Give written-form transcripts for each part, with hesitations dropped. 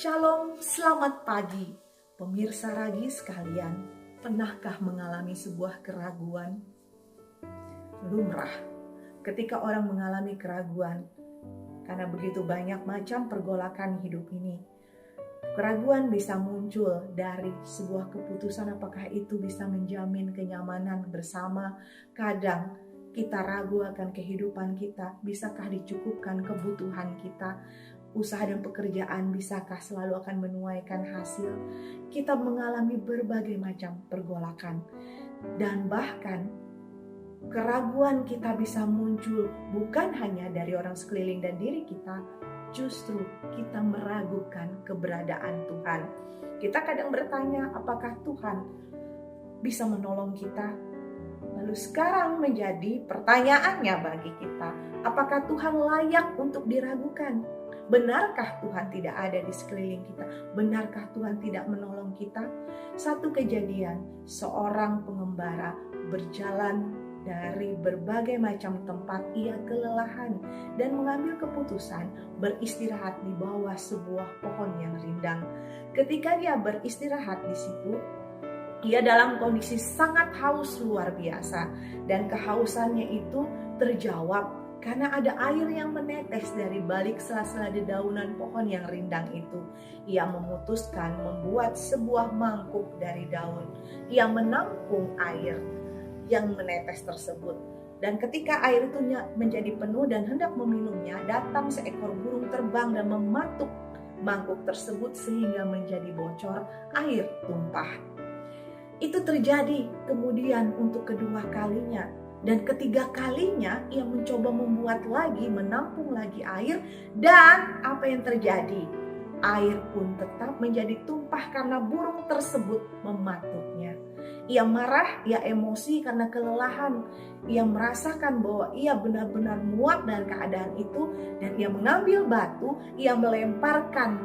Shalom, selamat pagi. Pemirsa Ragi sekalian, pernahkah mengalami sebuah keraguan? Lumrah ketika orang mengalami keraguan, karena begitu banyak macam pergolakan hidup ini. Keraguan bisa muncul dari sebuah keputusan apakah itu bisa menjamin kenyamanan bersama. Kadang kita ragu akan kehidupan kita, bisakah dicukupkan kebutuhan kita? Usaha dan pekerjaan bisakah selalu akan menuaikan hasil? Kita mengalami berbagai macam pergolakan. Dan bahkan keraguan kita bisa muncul bukan hanya dari orang sekeliling dan diri kita, justru kita meragukan keberadaan Tuhan. Kita kadang bertanya, apakah Tuhan bisa menolong kita? Lalu sekarang menjadi pertanyaannya bagi kita, apakah Tuhan layak untuk diragukan? Benarkah Tuhan tidak ada di sekeliling kita? Benarkah Tuhan tidak menolong kita? Satu kejadian, seorang pengembara berjalan dari berbagai macam tempat, ia kelelahan dan mengambil keputusan beristirahat di bawah sebuah pohon yang rindang. Ketika dia beristirahat di situ, ia dalam kondisi sangat haus luar biasa, dan kehausannya itu terjawab karena ada air yang menetes dari balik sela-sela dedaunan pohon yang rindang itu. Ia memutuskan membuat sebuah mangkuk dari daun. Ia menampung air yang menetes tersebut. Dan ketika air itu menjadi penuh dan hendak meminumnya, datang seekor burung terbang dan mematuk mangkuk tersebut sehingga menjadi bocor, air tumpah. Itu terjadi kemudian untuk kedua kalinya. Dan ketiga kalinya ia mencoba membuat lagi, menampung lagi air, dan apa yang terjadi? Air pun tetap menjadi tumpah karena burung tersebut mematuknya. Ia marah, ia emosi karena kelelahan. Ia merasakan bahwa ia benar-benar muak dengan keadaan itu, dan ia mengambil batu, ia melemparkan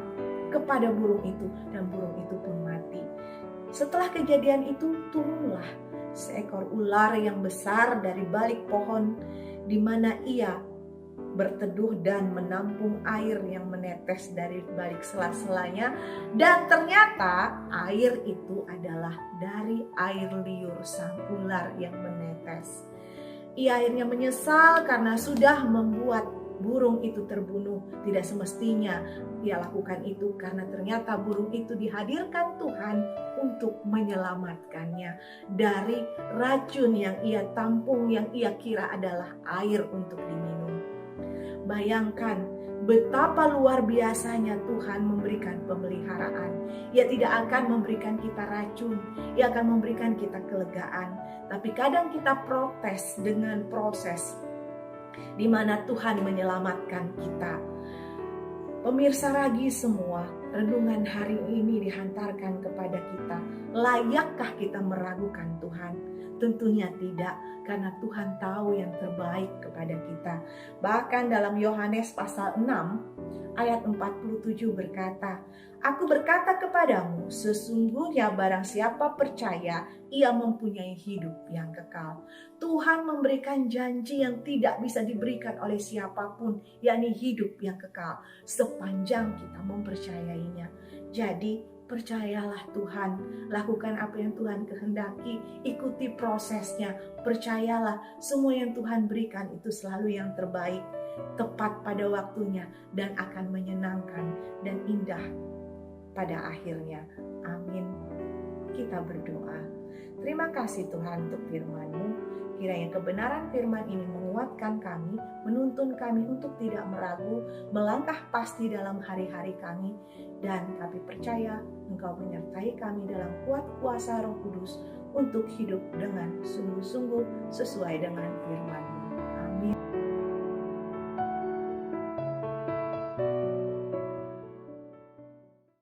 kepada burung itu, dan burung itu pun mati. Setelah kejadian itu turunlah seekor ular yang besar dari balik pohon di mana ia berteduh dan menampung air yang menetes dari balik sela-selanya, dan ternyata air itu adalah dari air liur sang ular yang menetes. Ia akhirnya menyesal karena sudah membuat burung itu terbunuh. Tidak semestinya ia lakukan itu, karena ternyata burung itu dihadirkan Tuhan untuk menyelamatkannya dari racun yang ia tampung, yang ia kira adalah air untuk diminum. Bayangkan betapa luar biasanya Tuhan memberikan pemeliharaan. Ia tidak akan memberikan kita racun, ia akan memberikan kita kelegaan. Tapi kadang kita protes dengan proses di mana Tuhan menyelamatkan kita. Pemirsa Ragi semua, renungan hari ini dihantarkan kepada kita. Layakkah kita meragukan Tuhan? Tentunya tidak, karena Tuhan tahu yang terbaik kepada kita. Bahkan dalam Yohanes pasal 6 ayat 47 berkata, "Aku berkata kepadamu, sesungguhnya barang siapa percaya, ia mempunyai hidup yang kekal." Tuhan memberikan janji yang tidak bisa diberikan oleh siapapun, yakni hidup yang kekal, sepanjang kita mempercayainya. Jadi, percayalah Tuhan, lakukan apa yang Tuhan kehendaki, ikuti prosesnya, percayalah semua yang Tuhan berikan itu selalu yang terbaik, tepat pada waktunya, dan akan menyenangkan dan indah pada akhirnya. Amin. Kita berdoa. Terima kasih Tuhan untuk firman-Mu. Kiranya kebenaran firman ini menguatkan kami, menuntun kami untuk tidak meragu, melangkah pasti dalam hari-hari kami, dan kami percaya Engkau menyertai kami dalam kuat kuasa Roh Kudus untuk hidup dengan sungguh-sungguh sesuai dengan firman-Mu. Amin.